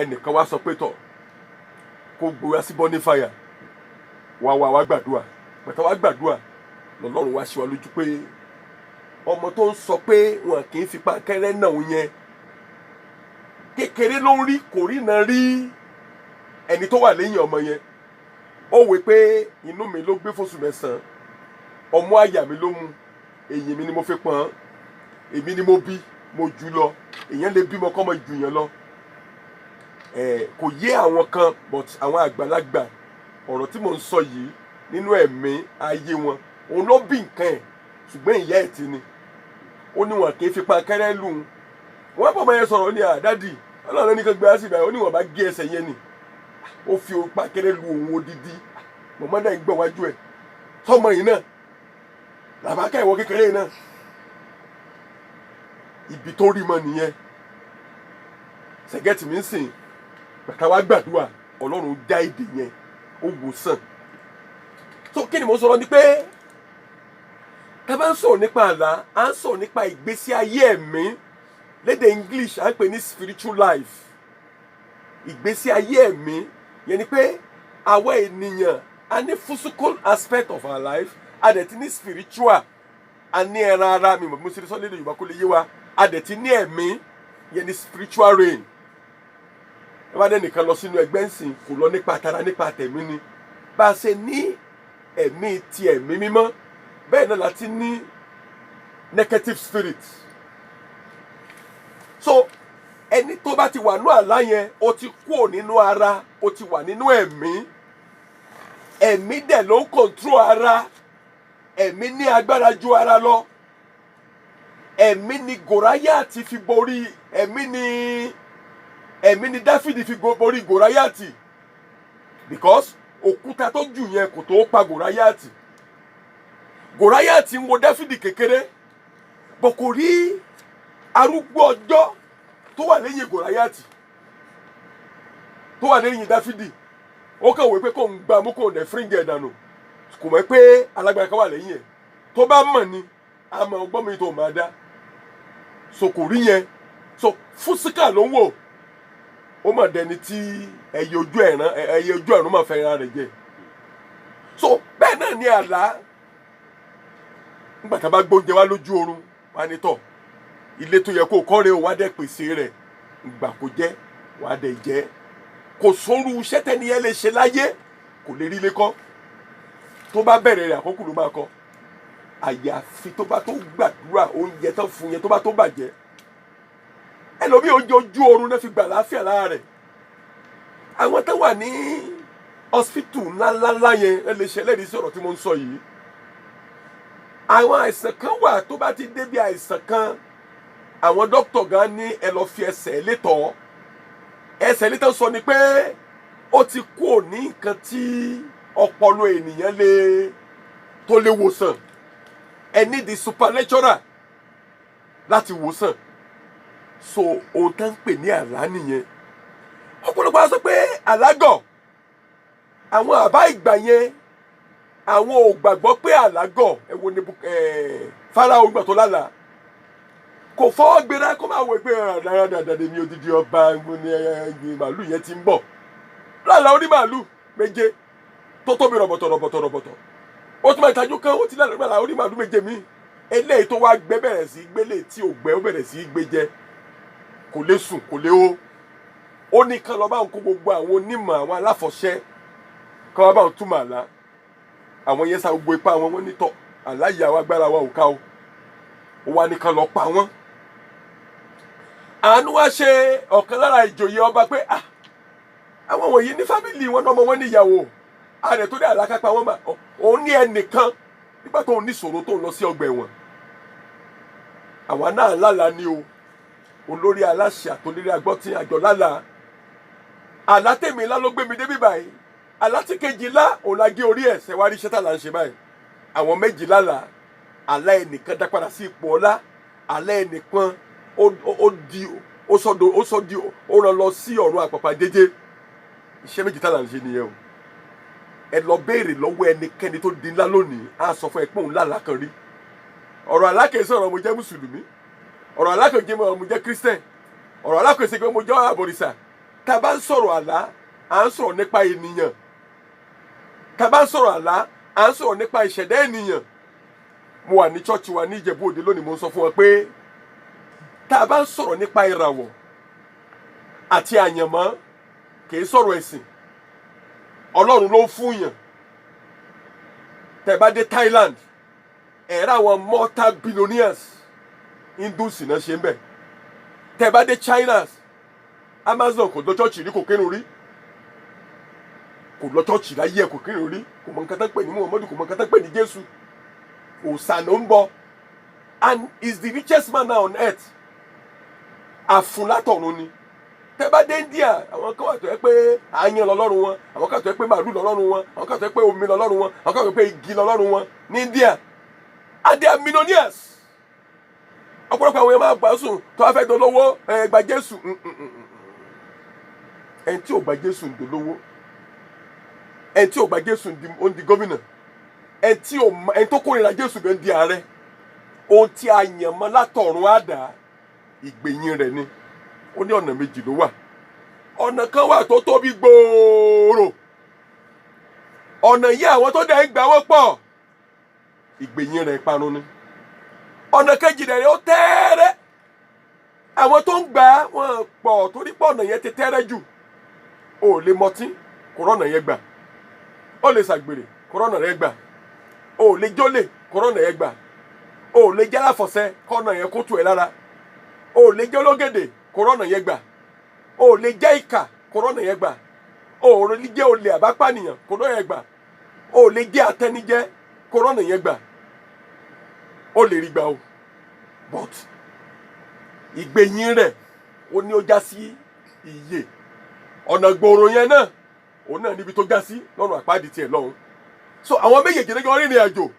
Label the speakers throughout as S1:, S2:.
S1: ẹnìkan wá sọ pé tọ̀ kó gbóyà sí bonfire wá gbàdúrà pẹ̀tẹ́ wá gbàdúrà lọ́lọ́run wá ṣe wá lójú pé ọmọ tó ń sọ pé wọn kì í fi pákẹ́rẹ́ náà yẹn kékeré ló ń rí kò rí náà rí ẹni tó wà lẹ́yìn ọmọ yẹn ó wí pé inú mi ló gbé fóṣù mẹ́sàn-án ọmọ àyà mi ló mú èyí mi ni mo fi pọ́n èmi ni mo bí mo jù lọ èèyàn lè bímọ kọ́ mọ jù yẹn lọ kò yé àwọn kan but àwọn àgbàlagbà ọ̀rọ̀ tí mò ń sọ yìí nínú ẹ̀mí ayé wọn òun ló bí nǹkan ẹ̀ ṣùgbọ́n ìyá ẹ̀ ti ni ó ní wọn kì í fi pákẹ́rẹ́ lù ú wọ́n bọ̀ mọ́ yẹn sọ̀rọ̀ ní àdádì ọlọ́run ní kan gbé àṣìbà ó ní wọn bá gé ẹsẹ̀ yẹn ni ó fi pákẹ́rẹ́ lu òun odidi mọ̀mọ́dá ń gbọ́ wájú ẹ̀ tọmọ yìí náà làbákẹ́ ìwọ kékeré yìí náà ibi tó rí mọ́ nìyẹn ṣẹ̀gẹ́tì mi ń sìn bàtà wá gbàdúrà ọlọ́run dá èdè yẹn ó wò sàn tó kí ni mo sọ̀rọ̀ ni pé tá bá ń sọ̀rọ̀ nípa àlá à ń sọ̀rọ̀ nípa ìgbésí ayé ẹ̀mí lédè English à ń pè ní spiritual life ìgbésí ayé ẹ̀mí yẹn ni pé àwa ènìyàn a ní physical aspect of our life a dẹ̀ ti ní spiritual a ní ẹran ara mi mo ṣe sọ lédè Yorùbá kó lè yé wa a dẹ̀ ti ní ẹ̀mí yẹn ní spiritual rain ẹ bá dẹ́ nìkan lọ sínú ẹgbẹ́ ńsìn kò lọ nípa tara nípa tẹ̀mí ni bá a ṣe ní ẹ̀mí ti ẹ̀mí mímọ́ bẹ́ẹ̀ náà láti ní negative spirit so ẹni tó bá ti wà nínú àlá yẹn ó ti kúrò nínú ara ó ti wà nínú ẹ̀mí ẹ̀mí dẹ̀ ló ń control ara ẹ̀mí ní agbára ju ara lọ ẹ̀mí ni Gòráyàtì fi borí ẹ̀mí ni Dáfídì fi borí Gòráyàtì because òkúta tó jù yẹn kò tó pa Gòráyàtì Gòráyàtì ń wo Dáfídì kékeré bọ̀ kò rí arúgbó ọjọ́ tó wà lẹ́yìn Gòráyàtì tó wà lẹ́yìn Dáfídì ó kàn wé pé kò ń gbà mú kò ń fíríngẹ̀ dànù kò mọ̀ pé alágbára kan wà lẹ́yìn ẹ̀ tó bá mọ̀ ni àmọ́ ọgbọ́n mi tó máa dá so kò rí yẹn so fúsíkà ló ń wò ó mọ̀ dẹni tí ẹyẹ ojú ẹ̀rún máa fẹ́ ra rẹ̀ jẹ so bẹ́ẹ̀ náà ni àlá nígbà tá a bá gbóúnjẹ wá lójú oorun wá ní tọ̀ ilé tó yẹ kó kọ́re o wá dẹ̀ pèsè rẹ̀ ìgbà kó jẹ́ wá dẹ̀ jẹ́ kò sóru iṣẹ́ tẹ́ni yẹn lè ṣe láyé kò lè rí ilé kọ́ tó bá bẹ̀rẹ̀ rẹ̀ àkókò ló máa kọ́ àyàfi tó bá tó gbàdúrà oúnjẹ tó fún yẹn tó bá tó bàjẹ́ ẹlòmíì oúnjẹ ojú oorun náà fi gbà láàfíà lára rẹ̀ àwọn tó wà ní hospital ńláńlá yẹn ẹ lè ṣe ẹlẹ́rìí sí ọ̀rọ̀ tí mo ń sọ yìí àwọn àìsàn kan wà tó bá ti débi àìsàn kan àwọn dókítà gan ní ẹ lọ fi ẹsẹ̀ létọ̀ ẹsẹ̀ létọ̀ sọ ni pé ó ti kú òní nǹkan tí ọpọlọ ènìyàn tó lè wòsàn ẹ ní di supernatural láti wòsàn so ohun tá ń pè ní àlá nìyẹn ọ̀pọ̀lọpọ̀ á sọ pé àlágọ̀ àwọn àbá ìgbà yẹn àwọn ò gbàgbọ́ pé àlágọ̀ ẹ wo ni Fáráò gbà tó lálàá kò fọwọ́ gbéra kó máa wọ pé dáradára mi odidi ọba ní màálù yẹn ti ń bọ̀ lálàá orí màálù méje tó tóbi rọ̀bọ̀tọ̀ ó tún máa ìtajú kan ó ti lálàá orí màálù méje mi eléyìí tó wá gbé bẹ̀rẹ̀ sí gbélé tí ò gbẹ́ ó bẹ̀rẹ̀ sí gbé jẹ kò lè sùn kò lè ó ní kán lọ bá ń kó gbogbo àwọn onímọ̀ àwọn aláfọ̀ṣẹ́ kán wá bá ń túmọ̀ àlá àwọn yẹn sá gbogbo ipá wọn nítọ̀ àlá yìí àwọn agbára wa ò ká ó wá ní kán lọ pa wọ́n àánú wá ṣe ọ̀kan lára ìjòyè ọba pé àwọn wọ̀nyí ní fámìlì wọn náà ọmọ wọn níyàwó ààrẹ tó dé àlákápá wọn mà òun ní ẹnìkan nígbà tó ń ní ìṣòro tó ń lọ sí ọgbà ẹ̀wọ̀n àwa náà lálàá ni o olórí aláṣẹ àtòlérí agbọ́tí àjọ lálàá àlá tèmi ńlá ló gbé mi débi báyìí àlá tí kejì ńlá òun la gé orí ẹ̀ ṣẹ̀ wá rí iṣẹ́ tá là ń ṣe báyìí àwọn méjì lálàá àlá ẹnìkan dá padà sí ipò ọlá àlá ẹnìkan ó rán lọ sí ọ̀run àpàpàǹdéjé iṣẹ́ méjì tá là ń ṣe nìyẹn o ẹ lọ béèrè lọ́wọ́ ẹnikẹ́ni tó di ńlá lónìí á sọ fún ẹ pé òun lálàá kan rí ọ̀rọ̀ alákè sọ̀rọ̀ mo jẹ́ mùsùlùmí ọ̀rọ̀ alákè jẹ́ mo jẹ́ kírísítẹ̀n ọ̀rọ̀ alákè ṣe pé mo jẹ́ àbọ̀rìṣà tá a bá ń sọ̀rọ̀ àlá à ń sọ̀rọ̀ nípa ènìyàn, tá a bá ń sọ̀rọ̀ àlá à ń sọ̀rọ̀ nípa ìṣẹ̀dá ènìyàn. Mo wà ní chọ́ọ̀chì wa ní Ìjẹ̀bú Òde lónìí, mo ń sọ fún wọn pé tá a bá ń sọ̀rọ̀ nípa ìràwọ̀ àti àyànmọ́ kì í sọ̀rọ̀ ẹ̀sìn, Ọlọ́run ló ń fún yàn. Tẹ́ bá dé Thailand ẹ rí àwọn multi-billionaires Hindus náà ṣe ń bẹ̀. Tẹ́ bá dé China Amazon kò lọ chọ́ọ̀chì rí, kò kírun rí, kò lọ chọ́ọ̀chì láyé ẹ̀, kò kírun rí, kò mọ nǹkan tó ń pè ní Muhammadu, kò mọ nǹkan tó ń pè ní Jésù. Òòṣà ló ń bọ, and is the richest man now on earth. Àfúnlátọ̀run ni. Tẹ́ bá dé India àwọn kan wà tó yẹ pé àyàn lọ́lọ́run wọn, àwọn kan tó yẹ pé màálù lọ́lọ́run wọn, àwọn kan tó yẹ pé omi lọ́lọ́run wọn, àwọn kan tó yẹ pé igi lọ́lọ́run wọn ní India, and they are millionaires. Ọ̀pọ̀lọpọ̀ àwọn èèyàn máa gbà sùn tó wá fẹ́ dolówó gba Jésù. Ẹni tí ò gba Jésù ń dolówó, ẹni tí ò gba Jésù ń di gómìnà, ẹni tó kórìíra Jésù ń di ààrẹ. Ohun tí a yàn mọ́ látọ̀run á dà, ìgbẹ̀yìn rẹ̀ ni. Ó ní ọ̀nà méjì ló wà. Ọ̀nà kan wà tó tóbi gbòòrò, ọ̀nà yìí àwọn tó dẹ̀ ń gbà wọ́n pọ̀, ìgbẹ̀yìn rẹ̀ ìparun ni. Ọ̀nà kejì rẹ̀ ó tẹ́ẹ́rẹ́, àwọn tó ń gbà wọ́n pọ̀ torí pé ọ̀nà yẹn ti tẹ́ẹ́rẹ́ jù. O lè mọtí kó rọ́nà yẹn gbà, o lè ṣàgbèrè kó rọ́nà yẹn gbà, o lè jólè kó rọ́nà yẹn gbà, o lè jẹ́ aláfọ̀ṣẹ kọ́nà yẹn kó tù ẹ́ lára, o lè jẹ́ ológèdè kó rọ́nà yẹn gbà, o lè jẹ́ ìkà kó rọ́nà yẹn gbà, o lè jẹ́ olè àbápànìyàn kó rọ́nà yẹn gbà, o lè jẹ́ atẹnijẹ́ kó rọ́nà yẹn gbà. O lè rí gbà o, but ìgbẹ̀yìn rẹ̀ ó ní ó já sí ìyè. Ọ̀nà gbòòrò yẹn náà òun náà níbi tó já sí lọ́rùn àpáàdì tiẹ̀ lọ́hùn. So àwọn méjèèjì lẹ́jọ́ rìnrìn àjò,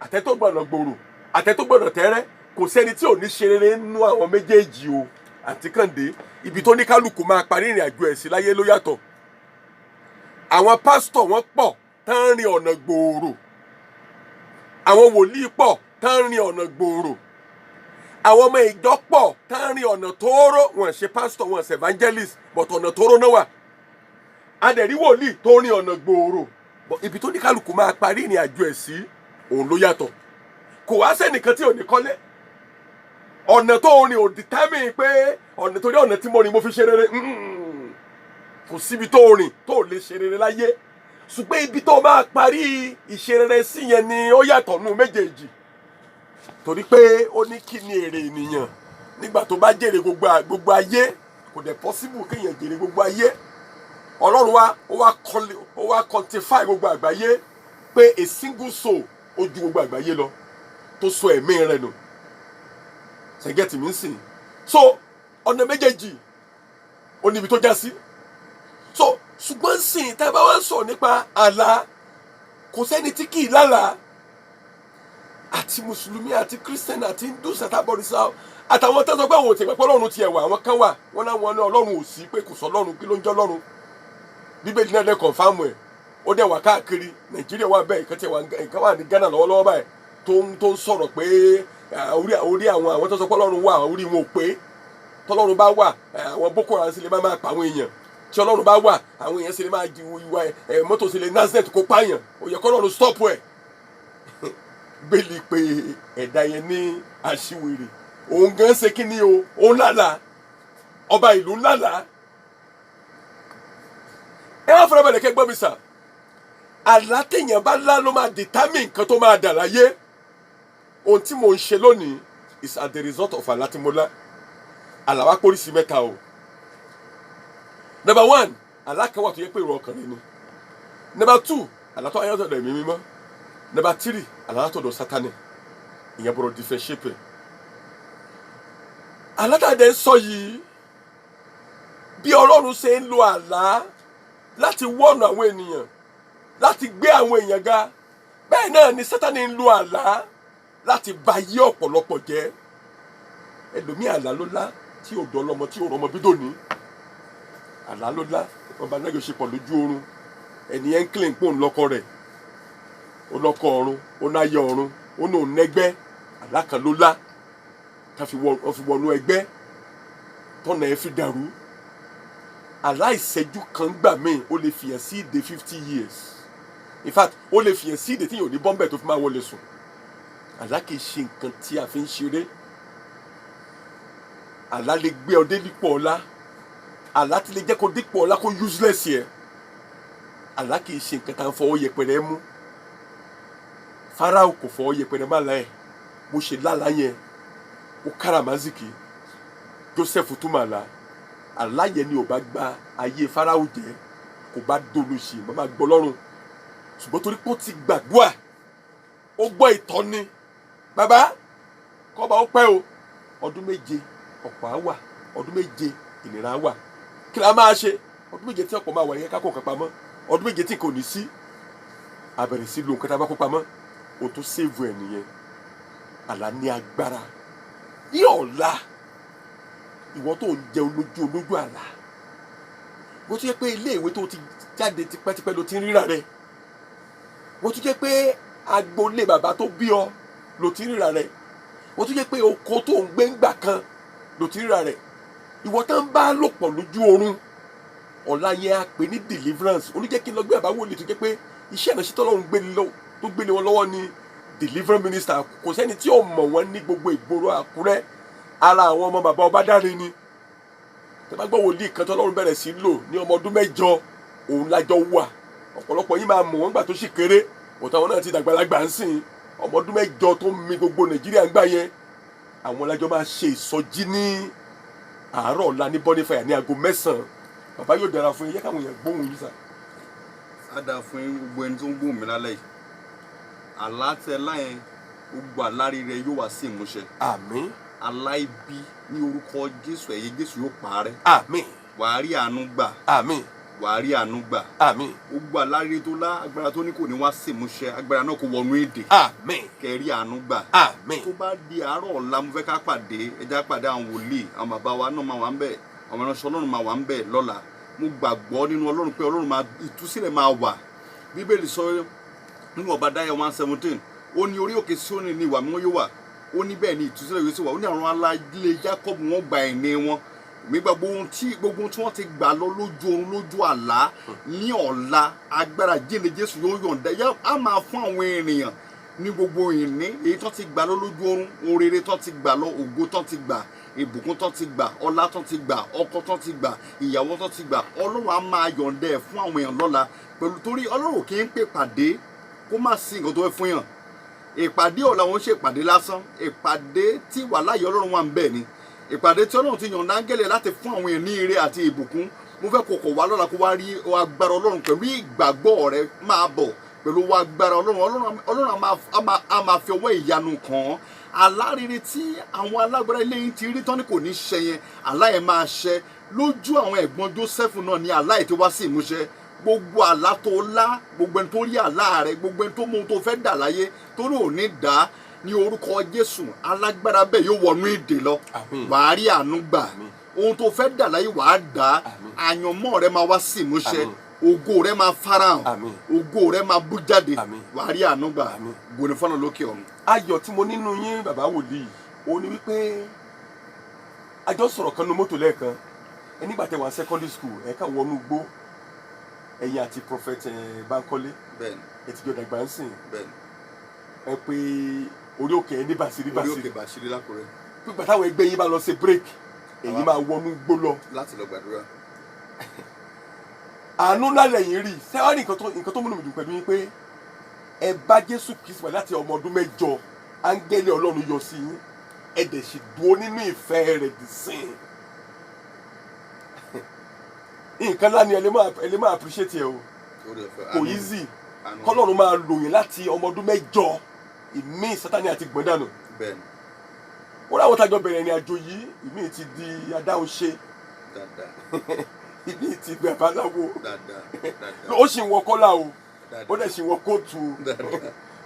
S1: àtẹ́tó gbọ̀nà gbòòrò àtẹ́tó gbọ̀nà tẹ́rẹ́, kò sẹ́ni tí ò ní ṣe rere nínú àwọn méjèèjì o. Àti Kàndé, ibi tó ní kálukú máa parí ìrìn àjò ẹ̀ sí láyé ló yàtọ̀. Àwọn pásítọ̀ wọ́n pọ̀ tán rìn ọ̀nà gbòòrò, àwọn wòlíì pọ̀ tán rìn ọ̀nà gbòòrò, àwọn ọmọ ìjọ pọ̀ tán rìn ọ̀nà tóóró. Wọ́n ṣe pásítọ̀, wọ́n ṣe evangelist, but ọ̀nà tóóró náà wà. Adẹ̀rí wòlíì tó rìn ọ̀nà gbòòrò, but ibi tó ní kálukú máa parí ìrìn àjò ẹ̀ sí òun ló yàtọ̀. Kò wá sẹ́nìkan tí ò ní kọ́lé. Ọ̀nà tó rìn ò determine pé ọ̀nà torí ọ̀nà tí mo rìn mo fi ṣe rere. Kò síbi tó rìn tó lè ṣe rere láyé, ṣùgbọ́n ibi tó máa parí ìṣe rere sí yẹn ni ó yàtọ̀ nù méjèèjì. Torí pé ó ní kí ni èrè ènìyàn nígbà tó bá jèrè gbogbo ayé. Kò dẹ̀ possible kéèyàn jèrè gbogbo ayé. Ọlọ́run wa ó wá quantify gbogbo àgbáyé pé a single soul ó ju gbogbo àgbáyé lọ, tó sọ ẹ̀mí rẹ̀ nù. Ṣẹ̀gẹ́tì mi ń sìn. So ọ̀nà méjèèjì ó níbi tó já sí. So ṣùgbọ́n sìn tá a bá wá ń sọ̀rọ̀ nípa àlá, kò sẹ́ni tí kì í lálàá. Àti mùsùlùmí àti kírísítẹ́nì àti hindus àtàbọ̀rìṣà àtàwọn tó sọ pé àwọn ò tẹ̀ pé Ọlọ́run tiẹ̀ wà, àwọn kan wà wọ́n láwọn ní Ọlọ́run ò sí, pé kò sọ Ọlọ́run, kí ló ń jẹ́ Ọlọ́run. Bíbélì náà lè confirm ẹ̀, ó dẹ̀ wà káàkiri. Nàìjíríà wà bẹ́ẹ̀, ìkan wà ní Ghana lọ́wọ́lọ́wọ́ báyìí tó ń sọ̀rọ̀ pé orí àwọn tó sọ pé Ọlọ́run wà, orí wọn ò pé. Tọ́lọ́run bá wà, àwọn Boko Haram sì lè máa pa àwọn èèyàn. Tí Ọlọ́run bá wà, àwọn èèyàn sì lè máa ìwà mọ́tò sì lè nazet kó pààyàn. Ó yẹ kó Ọlọ́run stop ẹ̀. Bẹ́ẹ̀ni pé ẹ̀dá yẹn ní aṣiwèrè. Òun gan ṣe kí ni o, òun lálàá, ọba ìlú lálàá. Ẹ wá fọlọ́ bẹ̀rẹ̀ kẹ́ gbọ́ mi sà. Àlá téèyàn bá lá ló máa determine nǹkan tó máa dà láyé. Ohun tí mò ń ṣe lónìí is as the result of àlá tí mo lá. Àlá wa pólísì mẹ́ta o. Number 1, àlá kan wà tó yẹ pé èrò ọkàn rẹ ni. Number 2, àlá tó ayọ́tọ̀ rẹ̀ mímí mọ́. Number 3, àlá tó dọ̀ Sátánì. Ìyẹn bọ̀rọ̀ differentiate. Àlá tá a dẹ̀ ń sọ yìí, bí Ọlọ́run ṣe ń lo àlá láti wọ́nà àwọn ènìyàn, láti gbé àwọn èèyàn ga, bẹ́ẹ̀ náà ni Sátánì ń lo àlá láti ba ayé ọ̀pọ̀lọpọ̀ jẹ́. Ẹlòmíì àlá ló lá tí ò dọ́ lọ́mọ, tí ò rọmọ bí dòní. Àlá ló lá, wọ́n bá náà ṣe pọ̀ lójú oorun. Ẹni ẹ̀ ń kílè ń pò ń lọ́kọ rẹ̀, ó lọ́kọ ọ̀run, ó náyẹ ọ̀run, ó ní òun nẹ́gbẹ́. Àlá kan ló lá, wọ́n fi wọnú ẹgbẹ́ tọ́nà ẹ̀ fi dàrú. àlá ìṣẹ́jú kan gbà míì ó lè fìyàn sí ìdè 50 years. In fact ó lè fìyàn sí ìdè tí yóò ní bọ́m̀bẹ̀ tó fi máa wọlé sùn. Àlá kìí ṣe nǹkan tí a fi ń ṣeré. Àlá lè gbé ọ dé dípò ọlá. Àlá ti lè jẹ́ kó dípò ọlá kó useless yẹ. Àlá kìí ṣe nǹkan tá à ń fọwọ́ yẹpẹrẹ mú. Fáráò kò fọwọ́ yẹpẹrẹ má láyẹ̀. Bó ṣe lálàá yẹn ó káràmásìkì. Joseph tún máa là. Àlá yẹn ni ò bá gba ayé Fáráò jẹ́, kò bá dolóṣì màmá gbọ́ lọ́rùn. Ṣùgbọ́n torí pé ó ti gbàdúrà, ó gbọ́ ìtọ́ni. Bàbá kọ́ba ó pẹ́ o, ọdún 7 ọ̀pọ̀ á wà, ọdún 7 ìnira á wà. Kí la máa ṣe? Ọdún 7 tí ọ̀pọ̀ máa wà yẹn ká kó nǹkan pamọ́. Ọdún 7 tí kò ní sí, a bẹ̀rẹ̀ sí lo nǹkan tá a bá kó pamọ́. O tó save ẹ̀ nìyẹn. Àlá ní agbára. Ní ọ̀la ìwọ tó ń jẹun lójú àlá, bó tún jẹ́ pé ilé ìwé tó ti jáde tipẹ́tipẹ́ ló ti ń ríra rẹ̀, bó tún jẹ́ pé agboolé bàbá tó bí ọ ló ti ń ríra rẹ̀, bó tún jẹ́ pé oko tó ń gbé ńgbà kan ló ti ń ríra rẹ̀, ìwọ tó ń bá lò pọ̀ lójú oorun, ọ̀la yẹn a pè ní deliverance. Oníjẹ́ kí n lọ gbé bàbá wòlíì tó jẹ́ pé iṣẹ́ ìránṣẹ́ tọ́lọ́run tó gbélé wọn lọ́wọ́ ni deliverance minister. Kò sẹ́ni tí ò mọ̀ wọ́n ní gbogbo ìgboro Àkúrẹ́. Ara àwọn ọmọ bàbá Ọbádáre ni. Tẹ́ bá gbọ́ wòlíì kan tọ́lọ́run bẹ̀rẹ̀ sí lò ní ọmọ ọdún 8 òun lájọ wà. Ọ̀pọ̀lọpọ̀ yìí máa mọ̀ wọ́n gbà tó sì kéré, òtún àwọn náà ti dàgbàlagbà ń sìn. Ọmọ ọdún 8 tó mi gbogbo Nàìjíríà ń gbà yẹn, àwọn lájọ máa ṣe ìsọjí ní àárọ̀ ọ̀la ní Bonify ní aago 9. Bàbá yóò dára fún yín, yẹ káwọn èèyàn gbóhùn yín sà.
S2: Á dáa fún yín gbogbo ẹni tó ń gbóhùn mi lálẹ́ yìí. Àlá tẹ láyẹn gbogbo àlárí rẹ yóò wá sí ìmúṣẹ.
S1: Àmín.
S2: Àlá ibi ní orúkọ Jésù, ẹ̀yẹ Jésù yóò parẹ́.
S1: Àmín.
S2: Wàá rí àánú gbà.
S1: Àmín.
S2: Wàá rí àánú gbà.
S1: Àmín.
S2: Gbogbo àlárí tó lá agbára tó ní kò ní wá sí ìmúṣẹ, agbára náà kò wọnú èdè.
S1: Àmín.
S2: Kẹrí àánú gbà.
S1: Àmín.
S2: Tó bá di àárọ̀ ọ̀la mo fẹ́ ká pàdé, ẹja pàdé àwọn wòlíì, àwọn bàbá wa náà máa wà ń bẹ̀, àwọn ìránṣẹ́ Ọlọ́run máa wà ń bẹ̀ lọ́la. Mo gbàgbọ́ nínú Ọlọ́run pé Ọlọ́run máa ìtúsílẹ̀ máa wà. Bíbélì sọ nínú Ọbàdáyà 1:17, ó ní orí òkè Síónì ní ìwà mímọ́ yóò wà. Ó ní bẹ́ẹ̀ ni ìtúsílẹ̀ yóò sì wà. Ó ní àwọn alálẹ̀ Jákọ́bù wọ́n gba ìní wọn. Mi gbàgbọ́ ohun tí wọ́n ti gbà lọ lójú oorun lójú àlá ní ọ̀la agbára jíǹde Jésù yóò yọ̀ǹda. Á máa fún àwọn ènìyàn ní gbogbo ìní èyí tó ti gbà lọ lójú oorun, ohun rere tó ti gbà lọ, ògo tó ti gbà, ìbùkún tó ti gbà, ọlá tó ti gbà, ọkọ tó ti gbà, ìyàwó tó ti gbà. Ọlọ́run á máa yọ̀ǹda ẹ̀ fún àwọn èèyàn lọ́la pẹ̀lú torí Ọlọ́run kì í pè pàdé kó má sí nǹkan tó fẹ́ fún yàn. Ìpàdé ọ̀la wọn ṣe ìpàdé lásán, ìpàdé tí wà láyé Ọlọ́run wà ń bẹ̀ ni, ìpàdé tí Ọlọ́run ti yọ̀ǹda áńgẹ́lì láti fún àwọn èèyàn ní ire àti ìbùkún. Mo fẹ́ kókò wá lọ́la kó wá rí agbára Ọlọ́run pẹ̀lú ìgbàgbọ́ rẹ máa bọ̀ pẹ̀lú agbára Ọlọ́run á máa fi ọwọ́ ìyanu kàn án. Àlá rere tí àwọn alágbára ilé yìí ti rí tán ni kò ní ṣẹ yẹn, àlá yẹn máa ṣẹ. Lójú àwọn ẹ̀gbọ́n Jósẹ́fù náà ni àlá yìí ti wá sí ìmúṣẹ. Gbogbo àlá tó lá, gbogbo ẹni tó rí àlá rẹ, gbogbo ẹni tó mú ohun tó fẹ́ dà láyé torí ò ní dá ní orúkọ Jésù, alágbára bẹ́ẹ̀ yóò wọnú èdè lọ. Wàá rí àánú gbà. Ohun tó fẹ́ dà láyé wàá dá. Àyànmọ́ rẹ máa wá sí ìmúṣẹ. Ògo rẹ máa farahàn. Ògo rẹ máa bú jáde. Wàá rí àánú gbà. Gbòòní fọ́nà lókè ọ̀run.
S1: Ayọ̀ tí mo nínú yín bàbá wòlíì, ó ní wípé àjọ sọ̀rọ̀ kan ní mọ́tò lẹ́ẹ̀kan. Nígbà tẹ́ wà secondary school, ẹ kàn wọnú igbó, ẹ̀yin àti prophet Bankole.
S2: Bẹ́ẹ̀ni.
S1: Ẹ ti jọ dàgbà ń sìn.
S2: Bẹ́ẹ̀ni.
S1: Ẹ pé orí òkè ní Bàṣírí.
S2: Orí òkè Bàṣírí l'Ákúrẹ́.
S1: Pípa táwọn ẹgbẹ́ yín bá lọ ṣe break, èyí máa wọnú igbó lọ.
S2: Láti lọ gbàdúrà.
S1: Àánú ńlá lẹ́yìn rí. Sẹ́wọ́n ní nǹkan tó múnú mi dùn pẹ̀lú yín pé ẹ bá Jésù Kristi wá láti ọmọ ọdún 8, áńgẹ́lì Ọlọ́run yọ sí yín, ẹ dẹ̀ sì dúró nínú ìfẹ́ rẹ̀ dì sín. Nǹkan ńlá ni ẹ lè máa appreciate ẹ o. Kò easy kọ́lọ́run máa lò yín láti ọmọ ọdún 8, ìmí Sátánì àti gbọ̀n dànù.
S2: Bẹ́ẹ̀ni.
S1: Ó láwọn tájọ bẹ̀rẹ̀ ìrìn àjò yìí, ìmí ti di adáhunṣe.
S2: Dáadáa.
S1: Ìmí ti babaláwo.
S2: Dáadáa.
S1: Ó sì ń wọ kọ́là o, ó dẹ̀ sì ń wọ kóòtù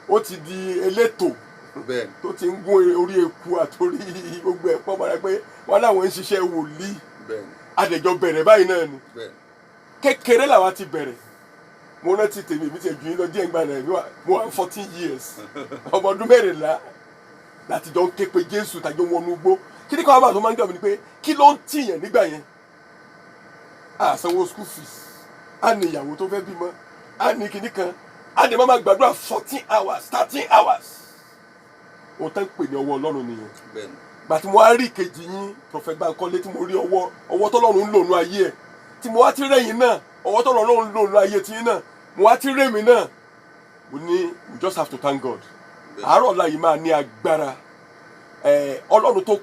S1: o, ó ti di elétò tó ti ń gún orí eku àtòrí gbogbo ẹ̀ pọ́ mọ́ra pé wọ́n láwọn ń ṣiṣẹ́ wòlíì. Adẹ̀jọ bẹ̀rẹ̀ báyìí náà ni. Kékeré làwa ti bẹ̀rẹ̀. Mo rántí tèmi èmi ti ẹ̀jú yín lọ díẹ̀ ńgbà náà, mo wà 14 years. Ọmọ ọdún 14 láti jọ ń ké pe Jésù tàjọ wọnú igbó. Kí ni káwọn bá tó máa ń gbà mí ni pé kí ló ń tìyàn nígbà yẹn? a sanwó school fees, a ní ìyàwó tó fẹ́ bímọ, a ní kinní kan, a ní máa gbàdúrà 14 hours 13 hours. Ohun tán pè ní ọwọ́ Ọlọ́run nìyẹn.
S2: bẹ́ẹ̀ni
S1: Gbà tí mo wá rí ìkejì yín Prophet Bankole, tí mo rí ọwọ́ tọ́lọ́run ń lò nú ayé ẹ̀, tí mo wá ti rẹ́yìn náà ọwọ́ tọ́lọ́run ń lò nú ayé tiyín náà, mo wá ti rẹ́mi náà, mo ní we just have to thank God. Àárọ̀ ọ̀la yìí máa ní agbára. Ọlọ́run tó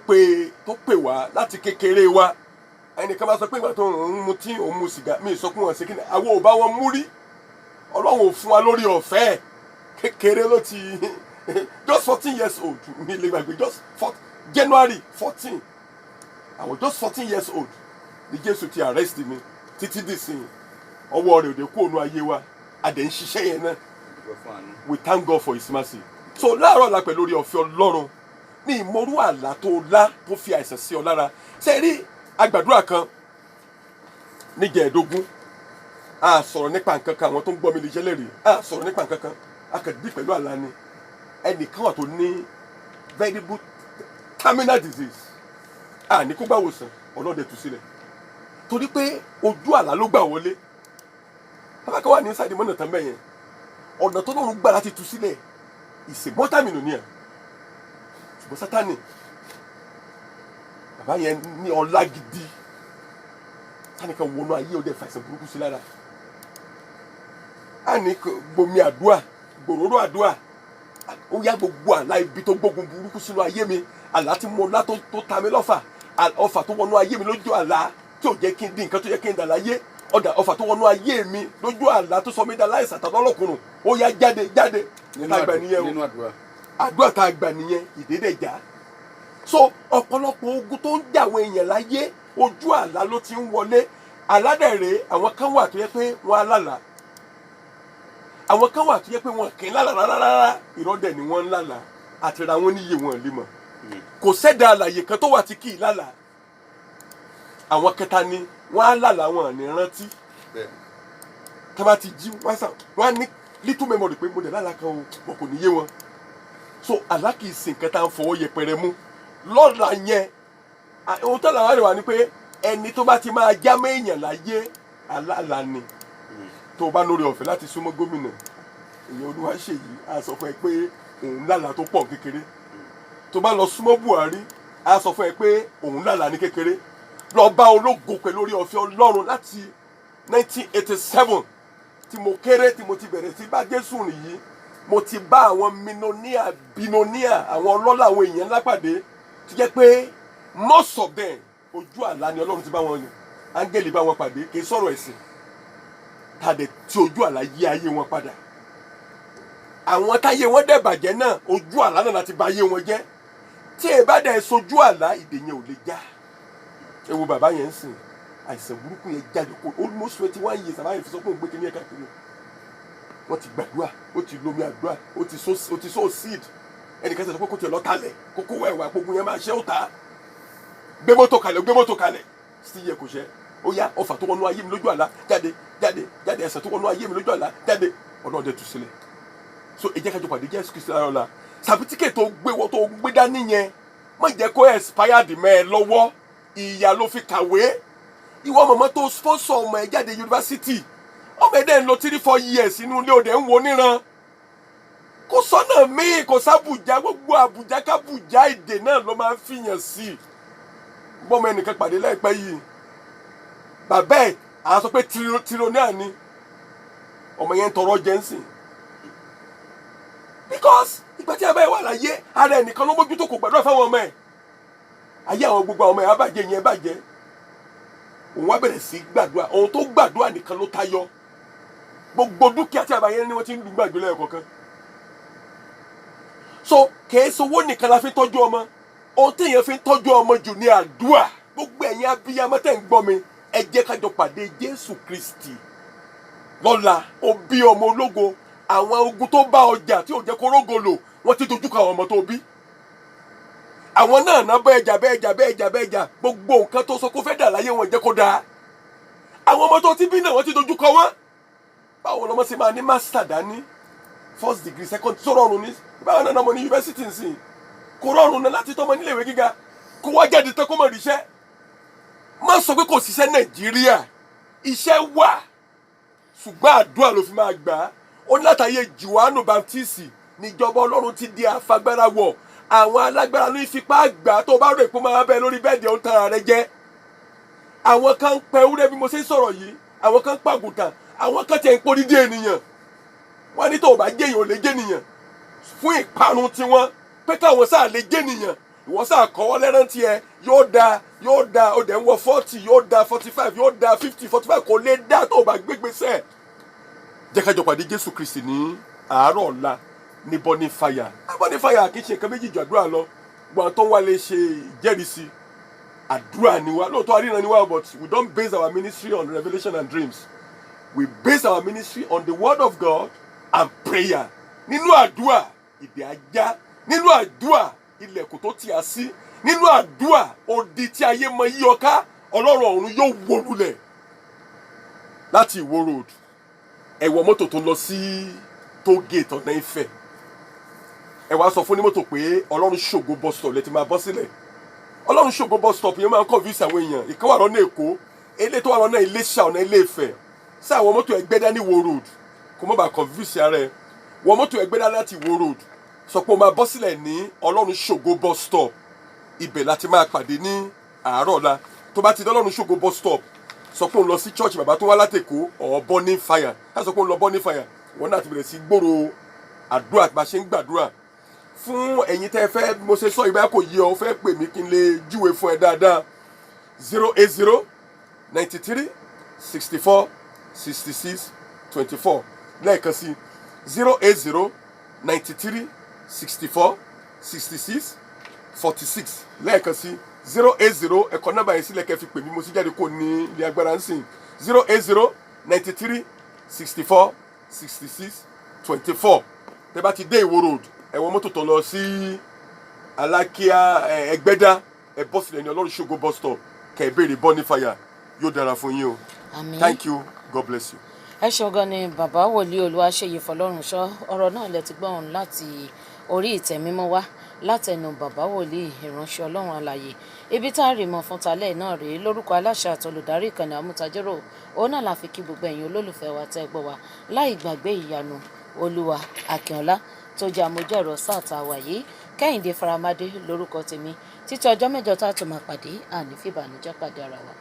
S1: pè wá láti kékeré wa. Ẹnìkan máa sọ pé ìgbà tó ń mutí òun mu sìgá, mi sọ pé wọ́n ṣe kí ni àwọn ò bá wọn mú rí. Ọlọ́run ò fún wa lórí ọ̀fẹ́, kékeré ló ti just 14 years old, mi lè gbàgbé, just January 14, I was just 14 years old ní Jésù ti arrest mi títí dìsìn. Ọwọ́ rẹ̀ ò dé kú ònú ayé wa, a dẹ̀ ń ṣiṣẹ́ yẹn náà. We thank God for his mercy. So láàárọ̀ la pẹ̀lú orí ọ̀fẹ́ Ọlọ́run ní ìmọ̀rú àlá tó lá tó fi àìsàn sí ọ lára. Ṣé rí agbàdúrà kan níjẹ̀ẹ́dógún, a sọ̀rọ̀ nípa nǹkan kan, àwọn tó ń gbọ́ mi lè jẹ́lẹ̀ rí, a sọ̀rọ̀ nípa nǹkan kan, a kàn dí pẹ̀lú àlá ni. Ẹnìkan wà tó ní very good terminal disease, a ní kó gbà wòsàn, ọlọ́dẹ tú sílẹ̀ torí pé ojú àlá ló gbà wọlé. Bàbá kan wà ní sáàdì mọ́nà tán bẹ́yẹn, ọ̀nà tó lọ́run gbà láti tú sílẹ̀ ìsèmọ́tàmínú ni à, ṣùgbọ́n Sátánì bàbá yẹn ní ọlá gidi, Sátánì kan wọnú ayé ọdẹ fàìsàn burúkú sí lára. A ní gbomi àdúrà, gbòòrò àdúrà, ó yá gbogbo àlá ibi tó gbógun burúkú sínú ayé mi, àlá tí mo lá tó ta mi lọ́fà, ọfà tó wọnú ayé mi lójú àlá tí ò jẹ́ kí n di nǹkan tó yẹ kí n dà láyé, ọfà tó wọnú ayé mi lójú àlá tó sọ mí dà láìsàn tàbí ọlọ́kùnrin, ó yá jáde jáde.
S2: nínú
S1: àdúrà tá a gbà nìyẹn, ìdédé já. So ọ̀pọ̀lọpọ̀ ogun tó ń jà àwọn èèyàn láyé ojú àlá ló ti ń wọlé. Aládẹ̀rẹ̀ àwọn kan wà tó yẹ pé wọ́n á lálàá, àwọn kan wà tó yẹ pé wọn kì í lálàá rárá, ìrọ́dẹ̀ ni wọ́n ń lálàá, àtìrà wọn níyè wọn lè mọ̀. Kò sẹ́dá àlàyé kan tó wà tí kì í lálàá. Àwọn kẹta ni wọ́n á lálàá wọn ní rántí. Tá bá ti jí wọ́n á ní little memory pé mo dẹ̀ lálàá kan o, wọn kò ní yé wọn. So àlá kìí ṣe nǹkan tá à ń fọwọ́ yẹpẹrẹ mú. Lọ́la yẹn ohun tó làwọn àríwá ni pé ẹni tó bá ti máa já méèyàn láyé aláàlá ni. Tó bá lórí ọ̀fẹ́ láti súnmọ́ gómìnà èèyàn Olúwaṣèyí á sọ fún ẹ pé òun lálàá tó pọ̀ kékeré. Tó bá lọ súnmọ́ Buhari á sọ fún ẹ pé òun lálàá ní kékeré. Lọ bá ológo pẹ̀lú orí ọ̀fẹ́ Ọlọ́run láti 1987 tí mo kéré tí mo ti bẹ̀rẹ̀ sí bá Jésù rìn yìí, mo ti bá àwọn binonia àwọn ọlọ́lá àwọn èèyàn ńlá pàdé tó jẹ́ pé most of them ojú àlá ni Ọlọ́run ti bá wọn ni, áńgẹ́lì bá wọn pàdé, kì í sọ̀rọ̀ ẹ̀sìn, tàdé tí ojú àlá yí ayé wọn padà. Àwọn táyé wọn dẹ̀ bàjẹ́ náà ojú àlá náà láti bà ayé wọn jẹ́. Tí ẹ bá dẹ̀ sojú àlá ìdè yẹn ò lè já. Ẹ wo bàbá yẹn ń sìn, àìsàn burúkú yẹn jáde kó almost 21 years àbáyé fi sọ pé òun gbé kíní ẹ̀ka kiri. Wọ́n ti gbàdúrà, ó ti lomi àdúrà, ó ti sow seed. Ẹnìkan sọ pé kó tiẹ̀ lọ talẹ̀, kókó wẹ̀wà gbogbo yẹn máa ṣe ó ta. Gbé mọ́tò kalẹ̀, sí yẹ kò ṣe. Ó yá ọfà tó wọnú ayé mi lójú àlá jáde, ẹ̀sẹ̀ tó wọnú ayé mi lójú àlá jáde, Ọlọ́run tú sílẹ̀. So ẹ jẹ́ ká jọ pàdé Jésù Kristi lára ọ̀la. Sàbítíkẹ̀ tó gbé dání yẹn, má jẹ́ kó expired mẹ́ ẹ lọ́wọ́, ìyá ló fi kàwé. Ìwọ màmá tó sponsor ọmọ ẹ jáde yunifásitì, ọmọ ẹ dẹ̀ ń lọ 3-4 years inú ilé òde ń wo níran. Kò sọ́nà míì, kò sábùjá, gbogbo àbùjá kábùjá èdè náà ló máa ń fìyàn sí. Bọ́mọ ẹnìkan pàdé láìpẹ́ yìí, bàbá ẹ̀ à sọ pé tìrọ̀nìà ni, ọmọ yẹn ń tọrọ jẹ́nsìn. Because ìgbà tí a bá yẹ wà láyé, ara ẹnìkan ló mójútó kò gbàdúrà fáwọn ọmọ ẹ̀. Ayé àwọn gbogbo ọmọ ẹ̀ á bàjẹ́ yẹn bàjẹ́. Òun wá bẹ̀rẹ̀ sí gbàdúrà, ohun tó gbàdúrà nìkan ló tayọ. Gbogbo dúkìá tí a bá yẹ ni wọ́n ti ń lu gbàgbé lẹ́ẹ̀kọ̀ọ̀kan. So kìí sowó nìkan la fi tọ́jú ọmọ, ohun téèyàn fi ń tọ́jú ọmọ jù ní àdúrà. Gbogbo ẹ̀yin abiyamọ tẹ́ ń gbọ́ mi, ẹ jẹ́ ká jọ pàdé Jésù Kristi lọ́la. Ó bí ọmọ ológo, àwọn ogun tó bá ọjà tí ò jẹ́ kó rógo lò wọ́n ti dojú kọ àwọn ọmọ tó bí. Àwọn náà ná bẹ́ẹ̀jà gbogbo nǹkan tó sọ kó fẹ́ dà láyé wọn jẹ́ kó dáa. Àwọn ọmọ tó ti bí náà wọ́n ti dojú kọ wọ́n. Báwo lọmọ sì máa ní master dání, first degree, second, tó rọrùn ní. Báwo náà ọmọ ní yunifásitì ń sìn, kò rọrùn náà láti tọ́mọ níléèwé gíga, kó wá jáde tán kó mọ̀ ríṣẹ́. Má sọ pé kò síṣẹ́ Nàìjíríà, iṣẹ́ wà ṣùgbọ́n àdúrà ló fi máa gbà á. Ó ní látàyè Jòhánù Báptísì níjọba Ọlọ́run ti di àfagbára wọ̀. Àwọn alágbára ló fipá gbà tó bá rò pé máa bẹ lórí bẹ́ẹ̀dì ọ̀hún tara rẹ jẹ́. Àwọn kan ń pẹ ewúrẹ́ bí mo ṣe ń sọ̀rọ̀ yìí, àwọn kan ń pàgùntàn, àwọn kan tiẹ̀ ń pò dídé ènìyàn. Wọ́n ní tó o bá jẹ́ èèyàn ò lè jẹ́ ènìyàn fún ìparun tiwọn pé káwọn sáà lè jẹ́ ènìyàn. Ìwọ sáà kọ́wọ́ lẹ́rántí ẹ yóò da ó dẹ̀ ń wọ 40 yóò da 45 yóò da 50 45 kò lè dá tó o bá gbégbèsè. Jẹ́ ká jọ pàdé Jésù Kristi ní àárọ̀ ọ̀la ní Bonfire. Bonfire kì í ṣe nǹkan méjì ju àdúrà lọ. Gbọ́n tó wá lè ṣe ìjẹ́rìísí àdúrà ni wá. Lóòótọ́ àríran ni wá, but we don't base our ministry on revelation and dreams. We base our ministry on the word of God and prayer. Nínú àdúrà ìdè ajá, nínú àdúrà ilẹ̀kùn tó tì á sí, nínú àdúrà odi tí ayé mọ yí ọká, Ọlọ́run ọ̀run yóò wó lulẹ̀. Láti Ìwó road ẹ wọ mọ́tò tó ń lọ sí toll gate ọ̀nà Ifẹ̀. Ẹ wá sọ fún ní mọ́tò pé Ọlọ́run ṣògo bus stop lẹ ti máa bọ́ sílẹ̀. Ọlọ́run ṣògo bus stop yẹn máa ń convince àwọn èèyàn. Ìkan wà lọ́nà Èkó, eléyìí tó wà lọ́nà Iléṣà ọ̀nà Ilé-Ifẹ̀. Sí àwọn mọ́tò Ẹgbẹ́dá ní Ìwó road kò mọ́ bá convince ara ẹ. Wọ mọ́tò Ẹgbẹ́dá láti Ìwó road sọ pé o máa bọ́ sílẹ̀ ní Ọlọ́run ṣògo bus stop. Ibẹ̀ láti máa pàdé ní àárọ̀ ọ̀la. Tó bá ti dé Ọlọ́run ṣògo bus stop sọ pé o lọ sí church bàbá tó wá látèkó or Bonfire. Ká sọ pé o lọ Bonfire wọn náà ti bẹ̀rẹ̀ sí gbòòrò àdúrà bá ṣe ń gbàdúrà. Fún ẹ̀yin tẹ́ fẹ́ mo ṣe sọ ìbá kò yé ọ fẹ́ pè mí kí n lè júwe fún ẹ dáadáa 080 93 64 66 24 lẹ́ẹ̀kan sí 080 93 64 66 46 lẹ́ẹ̀kan sí 080 ẹ̀kọ́ nọ́mbà yẹn sílẹ̀ kẹ́ fi pè mí mo sì jáde kó ní ilé agbára ń sìn 080 93 64 66 24 tẹ́ bá ti dé Ìwó road ẹ wọ mọ́tò tó lọ sí Alákíá Ẹgbẹ́dá ẹ bọ́ sílẹ̀ ní Ọlọ́run ṣògo bus stop kẹ́ ẹ béèrè Bonfire yóò dára fún yín o.
S3: Àmín.
S1: Thank you, God bless you.
S3: Ẹ ṣeun gan ni bàbá wòlíì Olúwaṣeyì Fọlọ́runṣọ́. Ọ̀rọ̀ náà lẹ ti gbọ́n láti orí ìtẹ́ mímọ́ wá látẹnu bàbá wòlíì ìránṣẹ́ Ọlọ́run alààyè. Ibi tá a rì mọ́ fún talẹ́ náà rèé lórúkọ aláṣẹ àtolùdarí ìkànnì àmútajérò. Òun náà la fi kí gbogbo ẹ̀yin olólùfẹ́ wa tẹ́ gbọ́ wa láì gbàgbé ìyanu Olúwa Akínọlá tó jẹ́ àmójẹ̀rọ sáà tá a wà yìí. Kẹ́hìndé Faramadé lórúkọ tèmi. Títí ọjọ́ mẹ́jọ tá a tún máa pàdé àní fìbànújẹ́ pàdé ara wa.